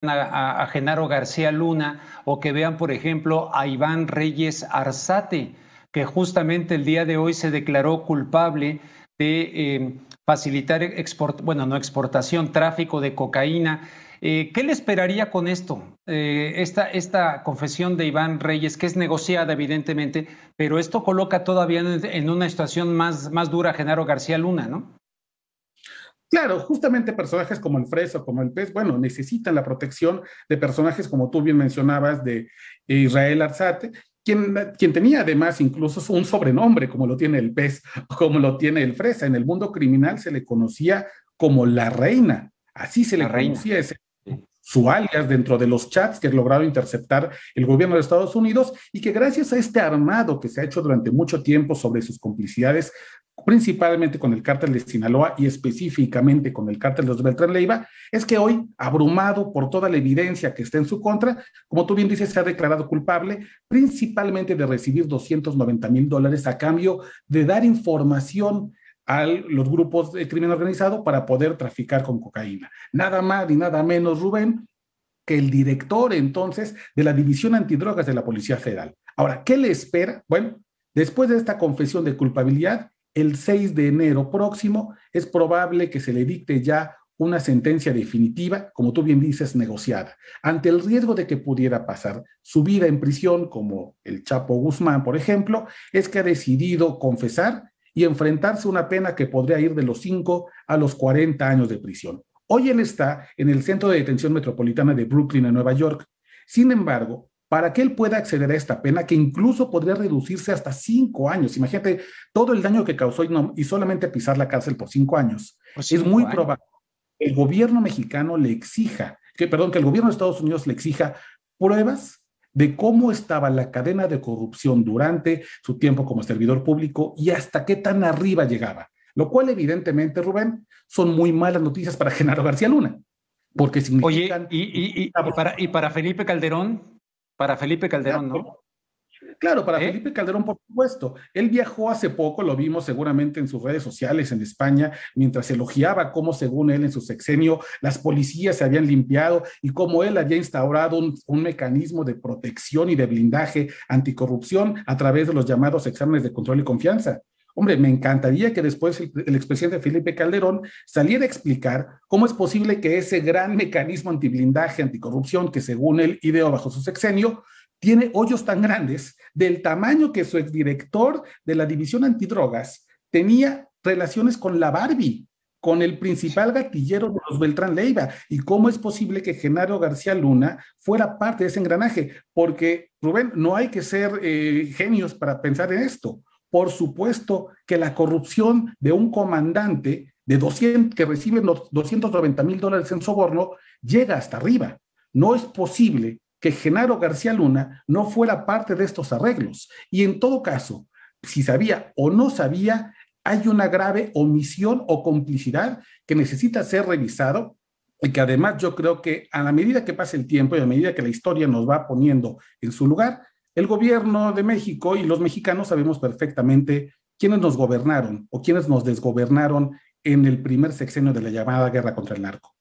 a Genaro García Luna o que vean, por ejemplo, a Iván Reyes Arzate, que justamente el día de hoy se declaró culpable de facilitar bueno, no exportación, tráfico de cocaína. ¿Qué le esperaría con esto? Esta confesión de Iván Reyes, que es negociada evidentemente, pero esto coloca todavía en una situación más dura a Genaro García Luna, ¿no? Claro, justamente personajes como el Freso, como el Pez, bueno, necesitan la protección de personajes como tú bien mencionabas, de Israel Arzate, quien tenía además incluso un sobrenombre, como lo tiene el Pez, como lo tiene el Fresa. En el mundo criminal se le conocía como la reina, así se La le reina. conocía, ese su alias dentro de los chats que lograron interceptar el gobierno de Estados Unidos y que gracias a este armado que se ha hecho durante mucho tiempo sobre sus complicidades, principalmente con el cártel de Sinaloa y específicamente con el cártel de los Beltrán Leiva, es que hoy, abrumado por toda la evidencia que está en su contra, como tú bien dices, se ha declarado culpable principalmente de recibir $290,000 a cambio de dar información a los grupos de crimen organizado para poder traficar con cocaína. Nada más ni nada menos, Rubén, que el director entonces de la División Antidrogas de la Policía Federal. Ahora, ¿qué le espera? Bueno, después de esta confesión de culpabilidad, el 6 de enero próximo es probable que se le dicte ya una sentencia definitiva, como tú bien dices, negociada. Ante el riesgo de que pudiera pasar su vida en prisión, como el Chapo Guzmán, por ejemplo, es que ha decidido confesar y enfrentarse a una pena que podría ir de los 5 a los 40 años de prisión. Hoy él está en el Centro de Detención Metropolitana de Brooklyn, en Nueva York. Sin embargo, para que él pueda acceder a esta pena, que incluso podría reducirse hasta 5 años, imagínate todo el daño que causó y solamente pisar la cárcel por 5 años, Por es cinco muy años. probable que el gobierno mexicano le exija, que el gobierno de Estados Unidos le exija pruebas de cómo estaba la cadena de corrupción durante su tiempo como servidor público y hasta qué tan arriba llegaba. Lo cual, evidentemente, Rubén, son muy malas noticias para Genaro García Luna, porque Oye, significan... y para Felipe Calderón, ¿no? Claro, para ¿Eh? Felipe Calderón, por supuesto. Él viajó hace poco, lo vimos seguramente en sus redes sociales en España, mientras elogiaba cómo, según él, en su sexenio, las policías se habían limpiado y cómo él había instaurado un mecanismo de protección y de blindaje anticorrupción a través de los llamados exámenes de control y confianza. Hombre, me encantaría que después el expresidente Felipe Calderón saliera a explicar cómo es posible que ese gran mecanismo antiblindaje, anticorrupción, que según él ideó bajo su sexenio, tiene hoyos tan grandes del tamaño que su exdirector de la División Antidrogas tenía relaciones con la Barbie, con el principal gatillero de los Beltrán Leiva. ¿Y cómo es posible que Genaro García Luna fuera parte de ese engranaje? Porque, Rubén, no hay que ser genios para pensar en esto. Por supuesto que la corrupción de un comandante de 200, que recibe $290,000 en soborno llega hasta arriba. No es posible que Genaro García Luna no fuera parte de estos arreglos. Y en todo caso, si sabía o no sabía, hay una grave omisión o complicidad que necesita ser revisado y que además yo creo que a la medida que pase el tiempo y a medida que la historia nos va poniendo en su lugar, el gobierno de México y los mexicanos sabemos perfectamente quiénes nos gobernaron o quiénes nos desgobernaron en el primer sexenio de la llamada guerra contra el narco.